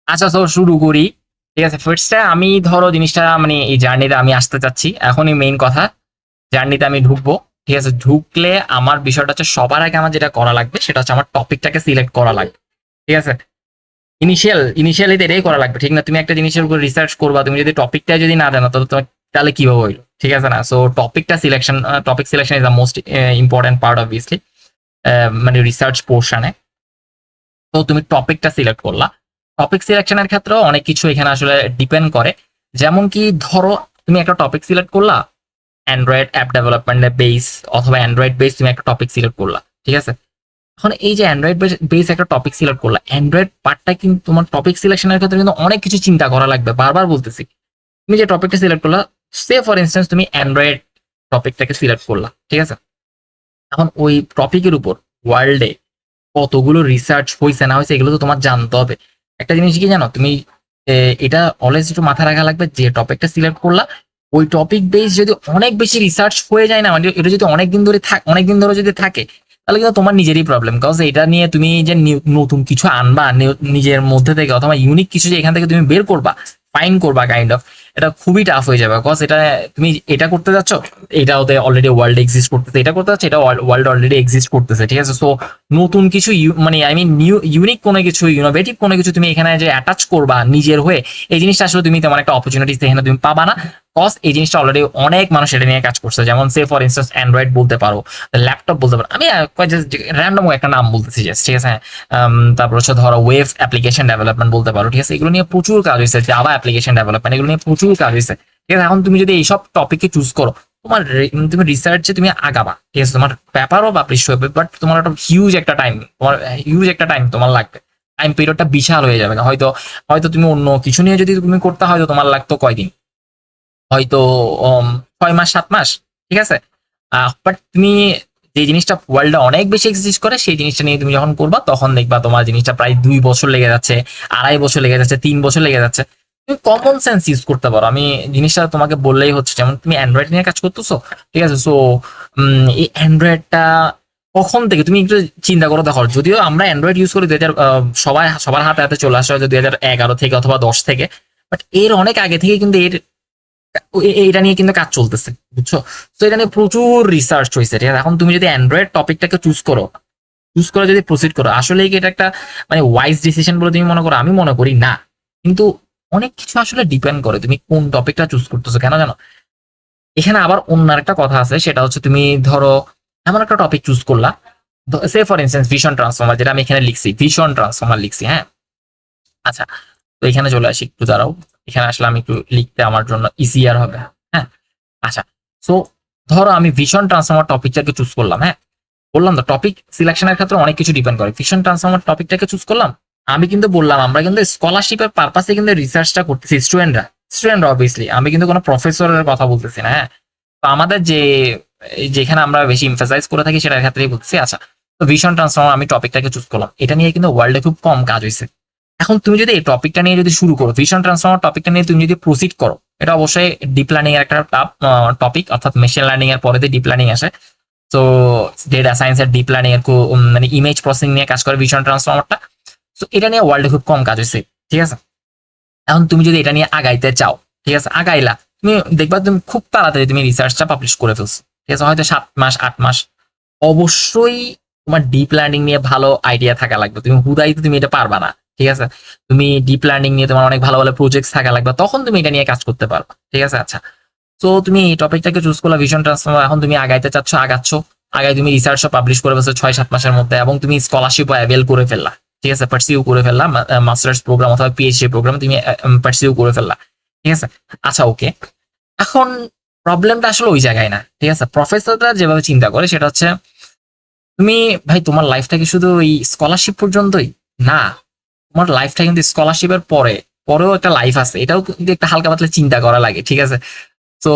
আচ্ছা, তো শুরু করি। ঠিক আছে, ফার্স্টে আমি ধরো জিনিসটা মানে এই জার্নিতে আমি আসতে চাচ্ছি, এখনই মেইন কথা। জার্নিতে আমি ঢুকবো। ঠিক আছে, ঢুকলে আমার বিষয়টা হচ্ছে সবার আগে আমার যেটা করা লাগবে সেটা হচ্ছে আমার টপিকটাকে সিলেক্ট করা লাগবে। ঠিক আছে, ইনিশিয়ালি এটাই করা লাগবে, ঠিক না? তুমি একটা জিনিসের উপর রিসার্চ করবা, তুমি যদি টপিকটা যদি না জানো তো তোমার তাহলে কিভাবে হইলো? ঠিক আছে না? সো টপিকটা selection, topic selection is the most important part obviously, মানে রিসার্চ পোর্শনে। তো তুমি টপিকটা সিলেক্ট করলা। টপিক সিলেকশনের ক্ষেত্রেও অনেক কিছু এখানে আসলে ডিপেন্ড করে। যেমন কি ধরো, তুমি একটা টপিক সিলেক্ট করলা অ্যান্ড্রয়েড অ্যাপ ডেভেলপমেন্টের বেস, অথবা অ্যান্ড্রয়েড বেস তুমি একটা টপিক সিলেক্ট করলা। ঠিক আছে, এখন এই যে অ্যান্ড্রয়েড বেস একটা টপিক সিলেক্ট করলা, অ্যান্ড্রয়েড পার্টটা কিন্তু তোমার টপিক সিলেকশনের ক্ষেত্রে কিন্তু অনেক কিছু চিন্তা করা লাগবে, বারবার বলতেছি। তুমি যে টপিকটা সিলেক্ট করলা, সে ফর ইনস্টেন্স তুমি অ্যান্ড্রয়েড টপিকটাকে সিলেক্ট করলা। ঠিক আছে, এখন ওই টপিকের উপর ওয়ার্ল্ডে কতগুলো রিসার্চ হয়েছে না হয়েছে এগুলো তো তোমার জানতে হবে। একটা জিনিস কি জানো তুমি, এটা অলওয়েজ একটু মাথায় রাখা লাগবে, যে টপিকটা সিলেক্ট করলা ওই টপিক বেস যদি অনেক বেশি রিসার্চ হয়ে যায় না, মানে এটা যদি অনেকদিন ধরে যদি থাকে, তাহলে কিন্তু তোমার নিজেরই প্রবলেম। কজ এটা নিয়ে তুমি যে নতুন কিছু আনবা নিজের মধ্যে থেকে, অথবা ইউনিক কিছু যে এখান থেকে তুমি বের করবা, ফাইন করবা কাইন্ড অফ, এটা খুবই টাফ হয়ে যাবে। কজ এটা তুমি এটা করতে যাচ্ছ, এটা ওতে অলরেডি ওয়ার্ল্ড এক্সিস্ট করতেছে, এটা করতে যাচ্ছে, এটা ওয়ার্ল্ড অলরেডি এক্সিস্ট করতেছে। ঠিক আছে, সো নতুন কিছু মানে আই মিন ইউনিক কোনো কিছু, ইনোভেটিভ কোনো কিছু তুমি এখানে যে অ্যাটাচ করবা নিজের হয়ে, এই জিনিসটা আসলে তুমি তেমন একটা অপরচুনিটি এখানে তুমি পাবা না। কজ এই জিনিসটা অলরেডি অনেক মানুষ এটা নিয়ে কাজ করছে, যেমন সে ফর ইনস্টেন্স অ্যান্ড্রয়েড বলতে পারো, ল্যাপটপ বলতে পারো, আমি র্যান্ডম একটা নাম বলতেছি জাস্ট। ঠিক আছে, তারপর হচ্ছে ধরো ওয়েব অ্যাপ্লিকেশন ডেভেলপমেন্ট বলতে পারো। ঠিক আছে, এগুলো নিয়ে প্রচুর কাজ হয়েছে, জাভা অ্যাপ্লিকেশন ডেভেলপমেন্ট, এগুলো নিয়ে প্রচুর কাজ হয়েছে। ঠিক আছে, এখন তুমি যদি এইসব টপিকে চুজ করো, তোমার তুমি রিসার্চে তুমি আগাবা। ঠিক আছে, তোমার পেপারও পাবলিশ হবে, বাট তোমার একটা হিউজ একটা টাইম তোমার লাগবে। টাইম পিরিয়ডটা বিশাল হয়ে যাবে। হয়তো হয়তো তুমি অন্য কিছু নিয়ে যদি তুমি করতে, হয়তো তোমার লাগতো কয়দিন, হয়তো 6 মাস 7 মাস। ঠিক আছে, বাট তুমি যে জিনিসটা ওয়ার্ল্ডে অনেক বেশি এক্সিস্ট করে সেই জিনিসটা নিয়ে তুমি যখন করবা, তখন দেখবা তোমার জিনিসটা প্রায় 2 বছর লেগে যাচ্ছে, 2.5 বছর লেগে যাচ্ছে, 3 বছর লেগে যাচ্ছে। তুমি কমন সেন্স ইউজ করতে পারো। আমি জিনিসটা তোমাকে বললেই হচ্ছে, যেমন তুমি অ্যান্ড্রয়েড নিয়ে কাজ করতেছো। ঠিক আছে, সো এই অ্যান্ড্রয়েডটা কখন থেকে তুমি একটু চিন্তা করে দেখো। যদিও আমরা অ্যান্ড্রয়েড ইউজ করি 2000, সবার হাতে হাতে চলে আসে হয়তো 2011 থেকে অথবা 10 থেকে, বাট এর অনেক আগে থেকে কিন্তু এইটা নিয়ে কিন্তু কাজ চলতেছে, বুঝছো? তো এটা নিয়ে প্রচুর রিসার্চ হয়েছে। ঠিক আছে, এখন তুমি যদি অ্যান্ড্রয়েড টপিকটাকে চুজ করে যদি প্রসিড করো, আসলে কি এটা একটা মানে ওয়াইজ ডিসিশন বলে তুমি মনে করো? আমি মনে করি না। কিন্তু অনেক কিছু আসলে ডিপেন্ড করে তুমি কোন টপিকটা চুজ করতেছো, কেন জানো? এখানে আবার অন্য একটা কথা আছে, সেটা হচ্ছে তুমি ধরো এমন একটা টপিক চুজ করলা, সে ফর ইনস্টেন্স ভিশন ট্রান্সফর্মার, যেটা আমি এখানে লিখছি, ভিশন ট্রান্সফর্মার লিখছি। হ্যাঁ, আচ্ছা, তো এখানে চলে আসি, একটু দাঁড়াও। এখানে আসলে আমি একটু লিখতে আমার জন্য ইজিয়ার হবে। হ্যাঁ, আচ্ছা, সো ধরো আমি ভিশন ট্রান্সফর্মার টপিকটাকে চুজ করলাম। হ্যাঁ, বললাম তো টপিক সিলেকশনের ক্ষেত্রে অনেক কিছু ডিপেন্ড করে। ভিশন ট্রান্সফর্মার টপিকটাকে চুজ করলাম, আমি কিন্তু বললাম আমরা কিন্তু স্কলারশিপের পারপাসে কিন্তু রিসার্চটা করতেছি, স্টুডেন্টরা অবভিয়াসলি, আমি কিন্তু কোনো প্রফেসরের কথা বলতেছি না। হ্যাঁ, তো আমাদের যেখানে আমরা বেশি এমফাসাইজ করে থাকি সেটার ক্ষেত্রেই বলতেছি। আচ্ছা, তো ভিশন ট্রান্সফর্মার আমি টপিকটাকে চুজ করলাম, এটা নিয়ে কিন্তু ওয়ার্ল্ডে খুব কম কাজ হয়েছে। এখন তুমি যদি এই টপিকটা নিয়ে যদি শুরু করো, ভিশন ট্রান্সফর্মার টপিকটা নিয়ে তুমি যদি প্রসিড করো, এটা অবশ্যই ডিপ লার্নিং এর একটা টপিক, অর্থাৎ মেশিন লার্নিং এর পরে ডিপ লার্নিং আসে। তো ডেটা সায়েন্স এর ডিপ লার্নিং এর মানে ইমেজ প্রসেসিং নিয়ে কাজ করে ভিশন ট্রান্সফর্মারটা। তো এটা নিয়ে ওয়ার্ল্ডে খুব কম কাজ হয়েছে। ঠিক আছে, এখন তুমি যদি এটা নিয়ে আগাইতে চাও, ঠিক আছে, আগাইলা, তুমি দেখবা তুমি খুব তাড়াতাড়ি তুমি রিসার্চটা পাবলিশ করে ফেলছো। ঠিক আছে, হয়তো 7 মাস 8 মাস। অবশ্যই তোমার ডিপ লার্নিং নিয়ে ভালো আইডিয়া থাকা লাগবে, তুমি হুদাই তো তুমি এটা পারবা না। ঠিক আছে, তুমি ডিপ লার্নিং নিয়ে তোমার অনেক ভালো ভালো প্রজেক্ট থাকা লাগবে, তখন তুমি এটা নিয়ে কাজ করতে পারবা। ঠিক আছে, আচ্ছা, তো তুমি এই টপিকটাকে চুজ করলা ভিশন ট্রান্সফর্মার, এখন তুমি আগাইতে চাচ্ছ, আগাই তুমি রিসার্চও পাবলিশ করে ফেলছো 6-7 মাসের মধ্যে, এবং তুমি স্কলারশিপও অ্যাভেল করে ফেললা। ঠিক আছে, পার্সিউ করে ফেললা, মাস্টার্স প্রোগ্রাম অথবা পিএইচডি প্রোগ্রাম তুমি পার্সিউ করে ফেললা। ঠিক আছে, আচ্ছা, ওকে, এখন প্রবলেমটা আসলে ওই জায়গায় না। ঠিক আছে, প্রফেসররা যেভাবে চিন্তা করে সেটা হচ্ছে, তুমি ভাই তোমার লাইফটা কি শুধু এই স্কলারশিপ পর্যন্তই? না, তোমার লাইফটা কিন্তু স্কলারশিপের পরেও একটা লাইফ আছে, এটাও কিন্তু একটা হালকা পাতলা চিন্তা করা লাগে। ঠিক আছে, তো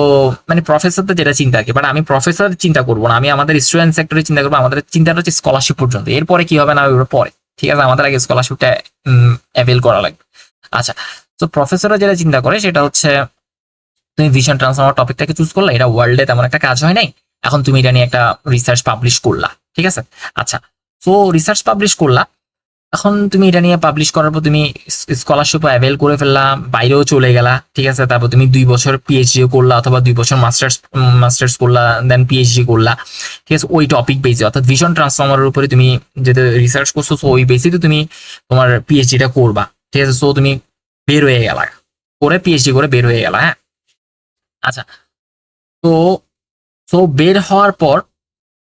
মানে প্রফেসর তো যেটা চিন্তা আর কি, বাট আমি প্রফেসর চিন্তা করবো না, আমি আমাদের স্টুডেন্ট সেক্টরে চিন্তা করবো। আমাদের চিন্তাটা হচ্ছে স্কলারশিপ পর্যন্ত, এরপরে কি হবে না হবে পরে। ঠিক আছে, আমাদের আগে স্কলারশিপটা অ্যাভেল করা লাগবে। আচ্ছা, তো প্রফেসররা যেটা চিন্তা করে সেটা হচ্ছে, তুমি ভিশন ট্রান্সফর্মার টপিকটাকে চুজ করলে, এটা ওয়ার্ল্ডে তেমন একটা কাজ হয় নাই, এখন তুমি এটা নিয়ে একটা রিসার্চ পাবলিশ করলা। ঠিক আছে, আচ্ছা, তো রিসার্চ পাবলিশ করলা, এখন তুমি এটা নিয়ে পাবলিশ করার পর তুমি স্কলারশিপ অ্যাভেল করে ফেললা, বাইরেও চলে গেলা, ঠিক আছে, তারপর তুমি 2 বছর পিএইচডি করলা অথবা 2 বছর মাস্টার্স করলা, দেন পিএইচডি করলা, ঠিক আছে, ওই টপিক বেসে অর্থাৎ ভিশন ট্রান্সফর্মারের উপরে তুমি যেটা রিসার্চ করছো, সো ওই বেসিতে তুমি তোমার পিএইচডিটা করবা, ঠিক আছে। সো তুমি বের হয়ে গেলা, করে পিএইচডি করে বের হয়ে গেলা, হ্যাঁ। আচ্ছা, তো সো বের হওয়ার পর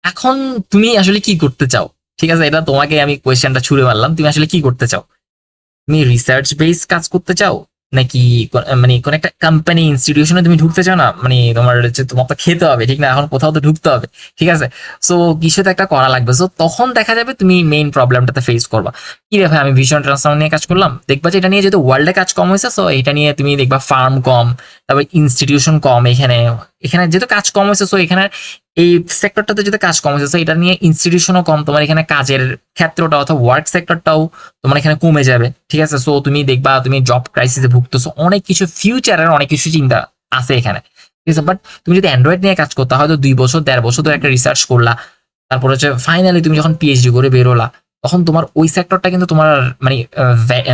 এখন তুমি আসলে কি করতে চাও, ঠিক আছে, এটা তোমাকে আমি কোয়েশ্চেনটা ছুড়ে মারলাম, তুমি আসলে কি করতে চাও? তুমি রিসার্চ বেস কাজ করতে চাও, নাকি মানে কোন একটা কোম্পানি ইনস্টিটিউশনে তুমি ঢুকতে চাও? না মানে তোমার হচ্ছে তোমার তো খেতে হবে, ঠিক না, এখন কোথাও তো ঢুকতে হবে, ঠিক আছে। সো কিছু তো একটা করা লাগবে। সো তখন দেখা যাবে তুমি মেইন প্রবলেমটাতে ফেস করবা। কি রে ভাই, আমি ভিশন ট্রান্সফর্ম নিয়ে কাজ করলাম, দেখবা যে এটা নিয়ে যেহেতু ওয়ার্ল্ডে কাজ কম হয়েছে, সো এটা নিয়ে তুমি দেখবা ফার্ম কম, তারপর ইনস্টিটিউশন কম, এখানে এখানে যেহেতু কাজ কম হয়েছে, সো এখানে এই সেক্টরটাতে যেহেতু কাজ কম হয়েছে, সো এটা নিয়ে ইনস্টিটিউশনও কম, তোমার এখানে কাজের ক্ষেত্রটা অথবা ওয়ার্ক সেক্টরটাও তোমার এখানে কমে যাবে, ঠিক আছে। সো তুমি দেখবা তুমি জব ক্রাইসিসে ভুগতেছো, অনেক কিছু ফিউচারের অনেক কিছু চিন্তা আছে এখানে, ঠিক আছে। বাট তুমি যদি অ্যান্ড্রয়েড নিয়ে কাজ করতে, হয়তো 2 বছর 1.5 বছর ধরে একটা রিসার্চ করলা, তারপর হচ্ছে ফাইনালি তুমি যখন পিএইচডি করে বেরোলা, তখন তোমার ওই সেক্টরটা কিন্তু তোমার মানে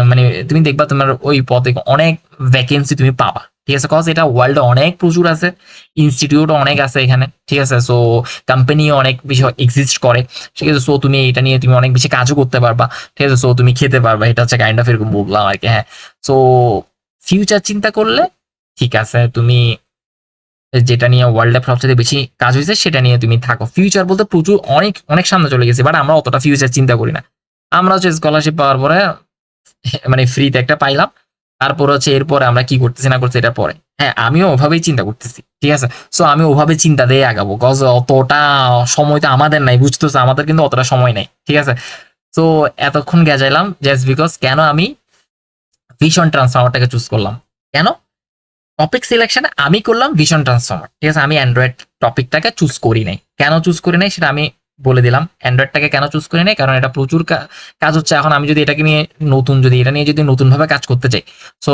মানে তুমি দেখবা তোমার ওই পদে অনেক ভ্যাকেন্সি তুমি পাবা, ঠিক আছে, কজ এটা ওয়ার্ল্ডে অনেক প্রচুর আছে, ইনস্টিটিউট অনেক আছে এখানে, ঠিক আছে। সো কোম্পানিও অনেক বেশি এক্সিস্ট করে, ঠিক আছে। সো তুমি এটা নিয়ে তুমি অনেক বেশি কাজও করতে পারবা, ঠিক আছে। সো তুমি খেতে পারবা, এটা হচ্ছে কাইন্ড অফ এরকম বললাম আর কি, হ্যাঁ। সো ফিউচার চিন্তা করলে ঠিক আছে, তুমি যেটা নিয়ে ওয়ার্ল্ডে সবচেয়ে বেশি কাজ হয়েছে সেটা নিয়ে তুমি থাকো। ফিউচার বলতে প্রচুর অনেক অনেক সামনে চলে গেছে, বাট আমরা অতটা ফিউচার চিন্তা করি না। আমরা হচ্ছে স্কলারশিপ পাওয়ার পরে মানে ফ্রিতে একটা পাইলাম, তারপর হচ্ছে এরপরে আমরা কি করতেছি না করতেছি এটা পরে, হ্যাঁ আমিও ওভাবেই চিন্তা করতেছি, ঠিক আছে। সো আমি ওভাবে চিন্তা দিয়ে আগাবো, কজ অতটা সময় তো আমাদের নাই, বুঝতেছো, আমাদের কিন্তু অতটা সময় নাই, ঠিক আছে। তো এতক্ষণ গেজাইলাম জাস্ট বিকজ কেন আমি ভিশন ট্রান্সফর্মারটাকে চুজ করলাম, কেন টপিক সিলেকশনে আমি করলাম ভিশন ট্রান্সফর্মার, ঠিক আছে। আমি অ্যান্ড্রয়েড টপিকটাকে চুজ করি নাই, কেন চুজ করি নাই সেটা আমি বলে দিলাম। অ্যান্ড্রয়েডটাকে কেন চুজ করি নাই, কারণ এটা প্রচুর কাজ হচ্ছে এখন। আমি যদি এটাকে নিয়ে এটা নিয়ে যদি নতুন ভাবে কাজ করতে চাই, সো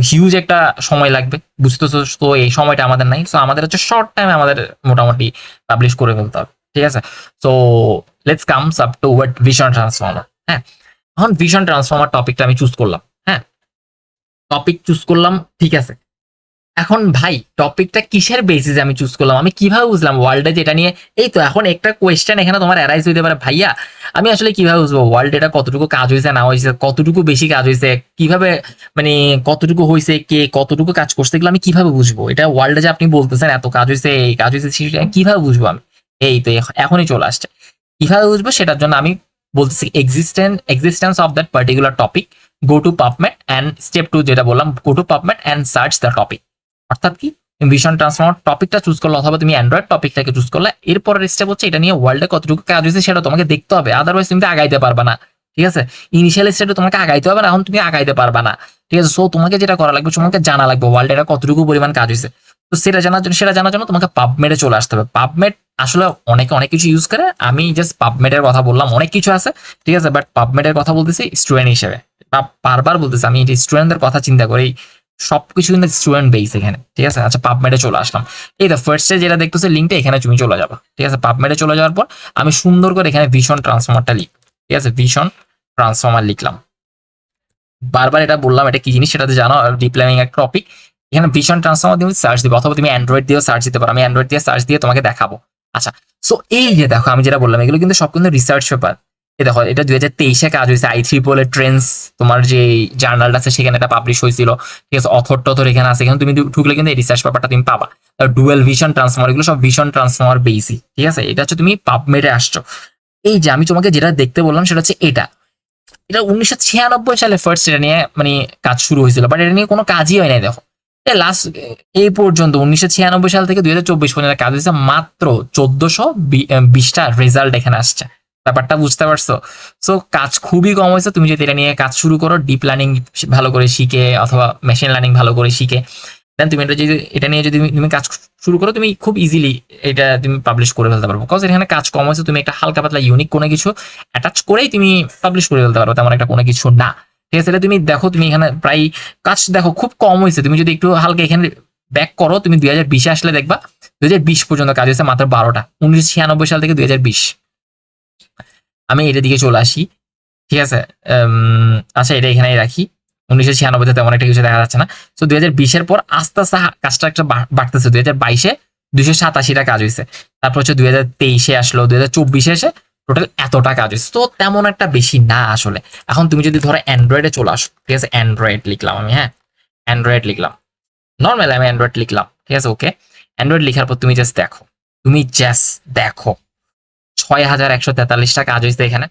হিউজ একটা সময় লাগবে, বুঝতেছো, তো এই সময়টা আমাদের নাই। সো আমাদের হচ্ছে শর্ট টাইমে আমাদের মোটামুটি পাবলিশ করে ফেলতে হবে, ঠিক আছে। So let's comes up to what vision transformer, হ্যাঁ। এখন ভিশন ট্রান্সফর্মার টপিকটা আমি চুজ করলাম, হ্যাঁ, টপিক চুজ করলাম, ঠিক আছে। এখন ভাই টপিকটা কিসের বেসিসে আমি চুজ করলাম, আমি কিভাবে বুঝলাম ওয়ার্ল্ডে যেটা নিয়ে, এই তো এখন একটা কোয়েশ্চেন এখানে তোমার অ্যারাইজ হইতে পারে, ভাইয়া আমি আসলে কিভাবে বুঝবো ওয়ার্ল্ড এটা কতটুকু কাজ হয়েছে না হয়েছে, কতটুকু বেশি কাজ হয়েছে, কিভাবে মানে কতটুকু হয়েছে, কে কতটুকু কাজ করছে, এগুলো আমি কিভাবে বুঝবো? এটা ওয়ার্ল্ডে যে আপনি বলতেছেন এত কাজ হয়েছে, এই কাজ হয়েছে, সেটা কিভাবে বুঝবো আমি? এই তো এখনই চলে আসছে, কিভাবে বুঝবো সেটার জন্য আমি বলতেছি existence of that particular topic, go to PubMed and step 2 যেটা বললাম, go to PubMed and search the topic. অর্থাৎ কি, ভিশন ট্রান্সফর্মার টপিকটা চুজ করলো অথবা তুমি অ্যান্ড্রয়েড টপিকটাকে চুজ করলে, এরপরের স্টেপ হচ্ছে এটা নিয়ে ওয়ার্ল্ডে কতটুকু কাজ হয়েছে সেটা তোমাকে দেখতে হবে, আদারওয়াইজ তুমি তো আগাইতে পারবা না, ঠিক আছে। ইনিশিয়াল স্টেপে তোমাকে আগাইতে হবে না, এখন তুমি আগাইতে পারবা না, ঠিক আছে। সো তোমাকে যেটা করা লাগবে, তোমাকে জানা লাগবে ওয়ার্ল্ডে এটা কতটুকু পরিমাণ কাজ হয়েছে। তো সেটা জানার জন্য তোমাকে পাবমেডে চলে আসতে হবে। পাবমেড আসলে অনেকে অনেক কিছু ইউজ করে, আমি জাস্ট পাবমেডের কথা বললাম, অনেক কিছু আছে, ঠিক আছে, বাট পাবমেডের কথা বলতেছি স্টুডেন্ট হিসেবে, বারবার বলতেছি আমি স্টুডেন্টদের কথা চিন্তা করেই, সবকিছু কিন্তু স্টুডেন্ট বেস এখানে, ঠিক আছে। আচ্ছা, পাবমেডে চলে আসলাম, এই দ্য ফার্স্টে যেটা দেখতেছে লিঙ্কটা, এখানে তুমি চলে যাবা, ঠিক আছে। পাবমেডে চলে যাওয়ার পর আমি সুন্দর করে এখানে ভিশন ট্রান্সফর্মারটা লিখ, ঠিক আছে, ভিশন ট্রান্সফর্মার লিখলাম। বারবার এটা বললাম এটা কি জিনিস সেটাতে জানো, ডিপ লার্নিং একটা টপিক। এখানে ভিশন ট্রান্সফর্মার তুমি সার্চ দিবে, অথবা তুমি অ্যান্ড্রয়েড দিয়েও সার্চ দিতে পারো, আমি অ্যান্ড্রয়েড দিয়ে সার্চ দিয়ে তোমাকে দেখাবো। আচ্ছা, সো এই যে দেখো আমি যেটা বললাম, এগুলো কিন্তু সব কিন্তু রিসার্চ পেপার। এই দেখো এটা 2023-এ কাজ হয়েছে, IEEE ট্রেন্ডস তোমার যে জার্নালটা আছে সেখানে এটা পাবলিশ হয়েছিল, ঠিক আছে। অথর টথর এখানে আছে, এখানে তুমি ঢুকলে কিন্তু এই রিসার্চ পেপারটা তুমি পাবা। ডুয়েল ভিশন ট্রান্সফর্মার, এগুলো সব ভিশন ট্রান্সফর্মার বেসি, ঠিক আছে। এটা হচ্ছে তুমি পাবমেডে আসছো। এই যে আমি তোমাকে যেটা দেখতে বললাম সেটা হচ্ছে এটা, এটা 1996 সালে ফার্স্ট এটা নিয়ে মানে কাজ শুরু হয়েছিল, বাট এটা নিয়ে কোনো কাজই হয় নাই। দেখো লাস্ট এই পর্যন্ত 1996 সাল থেকে 2024 পর্যন্ত কাজ হয়েছে মাত্র 1420টা রেজাল্ট এখানে আসছে। ব্যাপারটা বুঝতে পারছো? সো কাজ খুবই কম হয়েছে। তুমি যদি এটা নিয়ে কাজ শুরু করো, ডিপ লার্নিং ভালো করে শিখে অথবা মেশিন লার্নিং ভালো করে শিখে, দেন তুমি এটা নিয়ে যদি তুমি কাজ শুরু করো, তুমি খুব ইজিলি এটা তুমি পাবলিশ করে ফেলতে পারবো। বিকজ এখানে কাজ কম হয়েছে, তুমি একটা হালকা পাতলা ইউনিক কোনো কিছু অ্যাটাচ করেই তুমি পাবলিশ করে ফেলতে পারো, তেমন একটা কোনো কিছু না, ঠিক আছে। এটা তুমি দেখো, তুমি এখানে প্রায় কাজ দেখো খুব কম হয়েছে। তুমি যদি একটু হালকা এখানে ব্যাক করো, তুমি 2020-এ আসলে দেখবা 2020 পর্যন্ত কাজ হয়েছে মাত্র 12টা, 1996 সাল থেকে 2020। আমি এটার দিকে চলে আসি। ঠিক আছে। আচ্ছা এটা এখানেই রাখি। 1996 তেমন একটা কিছু দেখা যাচ্ছে না। তো 2020-এর পর আস্তে আস্তে কাজটা একটা বাড়তেছে। 2022-এ 287টা কাজ হয়েছে। তারপর হচ্ছে 2023-এ আসলো, 2024-এ এসে টোটাল এতটা কাজ হয়েছে। তো তেমন একটা বেশি না আসলে। এখন তুমি যদি ধরো অ্যান্ড্রয়েডে চলে আসো, ঠিক আছে, অ্যান্ড্রয়েড লিখলাম আমি, হ্যাঁ অ্যান্ড্রয়েড লিখলাম, নর্মাল আমি অ্যান্ড্রয়েড লিখলাম, ঠিক আছে ওকে। অ্যান্ড্রয়েড লেখার পর তুমি জাস্ট দেখো, তুমি জাস্ট দেখো 6143টা কাজ হয়েছে এখানে।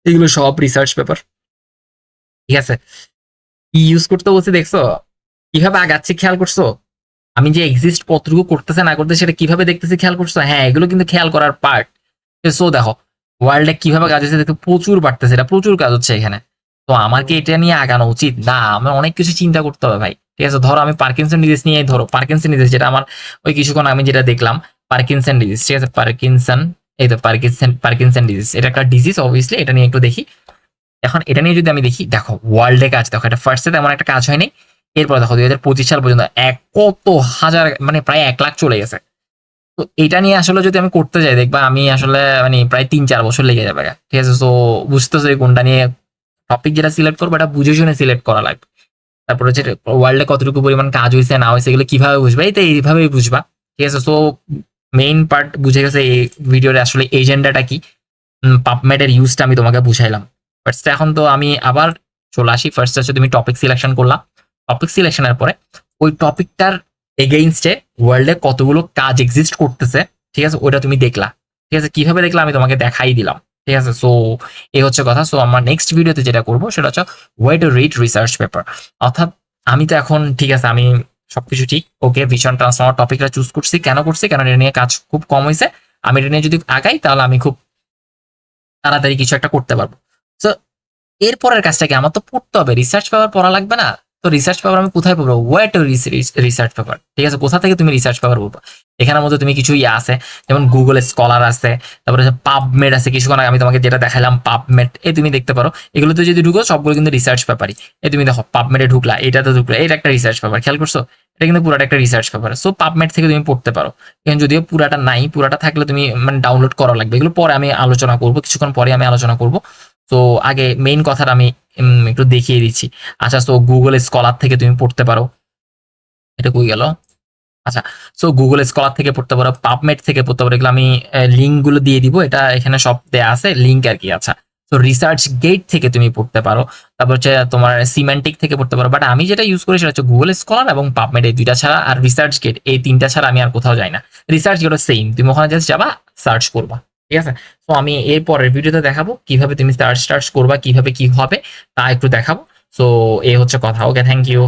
এগুলো সব রিসার্চ পেপার, ঠিক আছে। কি ইউজ করতে বলছে দেখছো, কিভাবে আগাচ্ছি খেয়াল করছো, আমি যে এক্সিস্ট কতটুকু করতেছে না করতেছে সেটা কিভাবে দেখতেছি খেয়াল করছো, হ্যাঁ এগুলো কিন্তু খেয়াল করার পার্ট। সো দেখো ওয়ার্ল্ডে কিভাবে কাজ হচ্ছে দেখতে প্রচুর বাড়তেছে, এটা প্রচুর কাজ হচ্ছে এখানে। তো আমার কি এটা নিয়ে আগানো উচিত না, আমার অনেক কিছু চিন্তা করতে হবে ভাই, ঠিক আছে। ধরো আমি পার্কিনসন ডিজিজ নিয়ে, ধরো পার্কিনসন ডিজিজ যেটা আমার ওই কিছুক্ষণ আমি যেটা দেখলাম, পার্কিনসন ডিজিজ, ঠিক আছে, পার্কিনসন, এই তো পার্কিনসন ডিজিজ, এটা একটা ডিজিজ অবভিয়াসলি, এটা নিয়ে একটু দেখি। এখন এটা নিয়ে যদি আমি দেখি, দেখো ওয়ার্ল্ডে কাজ, দেখো এটা ফার্স্টে তেমন একটা কাজ হয়নি। এরপর দেখো 2025 সাল পর্যন্ত কত হাজার, মানে প্রায় 1 লাখ চলে গেছে। তো এটা নিয়ে আসলে যদি আমি করতে যাই, দেখবা আমি আসলে মানে প্রায় 3-4 বছর লেগে যাবে, ঠিক আছে। তো বুঝতেছো কোনটা নিয়ে টপিক যেটা সিলেক্ট করবো এটা বুঝে শুনে সিলেক্ট করা লাগবে। তারপর হচ্ছে ওয়ার্ল্ডে কতটুকু পরিমাণ কাজ হয়েছে না হয়েছে এগুলো কিভাবে বুঝবা, এই তো এইভাবেই বুঝবা, ঠিক আছে। তো মেইন পার্ট বুঝে গেছে এই ভিডিওর আসলে এজেন্ডাটা কি। পাবমেডের ইউজটা আমি তোমাকে বুঝাইলাম। ফার্স্ট এখন তো আমি আবার চলে আসি, ফার্স্ট হচ্ছে তুমি টপিক সিলেকশন করলা, টপিক সিলেকশনের পরে ওই টপিকটার এগেইনস্টে ওয়ার্ল্ডে কতগুলো কাজ এক্সিস্ট করতেছে, ঠিক আছে, ওটা তুমি দেখলা, ঠিক আছে। কিভাবে দেখলা আমি তোমাকে দেখাই দিলাম, ঠিক আছে। সো এই হচ্ছে কথা। সো আমার নেক্সট ভিডিওতে যেটা করবো সেটা হচ্ছে way to read research paper. অর্থাৎ আমি তো এখন, ঠিক আছে, আমি সবকিছু ঠিক ওকে, ভিশন ট্রান্সফর্মার টপিকটা চুজ করছি, কেন করছি, কারণ এটা নিয়ে কাজ খুব কম হয়েছে। আমি এটা নিয়ে যদি আগাই তাহলে আমি খুব তাড়াতাড়ি কিছু একটা করতে পারবো। তো এরপরের কাজটা কি, আমার তো পড়তে হবে, রিসার্চ পেপার পড়া লাগবে না। তো রিসার্চ পেপার আমি কোথায় পড়বো, ওয়ে টু রিসার্চ পেপার, ঠিক আছে। কোথা থেকে তুমি রিসার্চ পেপার পড়বো, এখানের মধ্যে তুমি কিছু ইয়ে আছে, যেমন গুগল স্কলার আছে, তারপরে পাবমেড আছে, কিছুক্ষণ আগে আমি তোমাকে যেটা দেখালাম পাবমেড, এই তুমি দেখতে পারো। এগুলোতে যদি ঢুকো সবগুলো কিন্তু রিসার্চ পেপারই। এই তুমি দেখো পাবমেডে ঢুকলা, এটাতে ঢুকলা, এটা একটা রিসার্চ পেপার, খেয়াল করছো, এটা কিন্তু পুরাটা একটা রিসার্চ পেপার। সো পাবমেড থেকে তুমি পড়তে পারো। এখন যদিও পুরাটা নাই, পুরাটা থাকলে তুমি মানে ডাউনলোড করা লাগবে, এগুলো পরে আমি আলোচনা করবো, কিছুক্ষণ পরে আমি আলোচনা করবো। তো আগে মেইন কথাটা আমি একটু দেখিয়ে দিচ্ছি। আচ্ছা, তো গুগল স্কলার থেকে তুমি পড়তে পারো, এটা কই গেল, আচ্ছা। সো গুগল স্কলার থেকে পড়তে পারো, পাবমেড থেকে পড়তে পারো, এগুলো আমি লিঙ্ক গুলো দিয়ে দিব, এটা এখানে সব দেয়া আছে লিঙ্ক আর কি। আচ্ছা, তো রিসার্চ গেট থেকে তুমি পড়তে পারো, তারপর হচ্ছে তোমার সিমেন্টিক থেকে পড়তে পারো, বাট আমি যেটা ইউজ করি সেটা হচ্ছে গুগল স্কলার এবং পাবমেড, এই দুইটা ছাড়া, আর রিসার্চ গেট, এই তিনটা ছাড়া আমি আর কোথাও যাই না। রিসার্চ গেটও সেম, তুমি ওখানে জাস্ট যাবা, সার্চ করবা, ঠিক আছে। তো আমি এর পরের ভিডিওতে দেখাবো কিভাবে তুমি সার্চ টার্চ করবা, কিভাবে কি হবে তা একটু দেখাবো। সো এই হচ্ছে কথা, ওকে, থ্যাংক ইউ।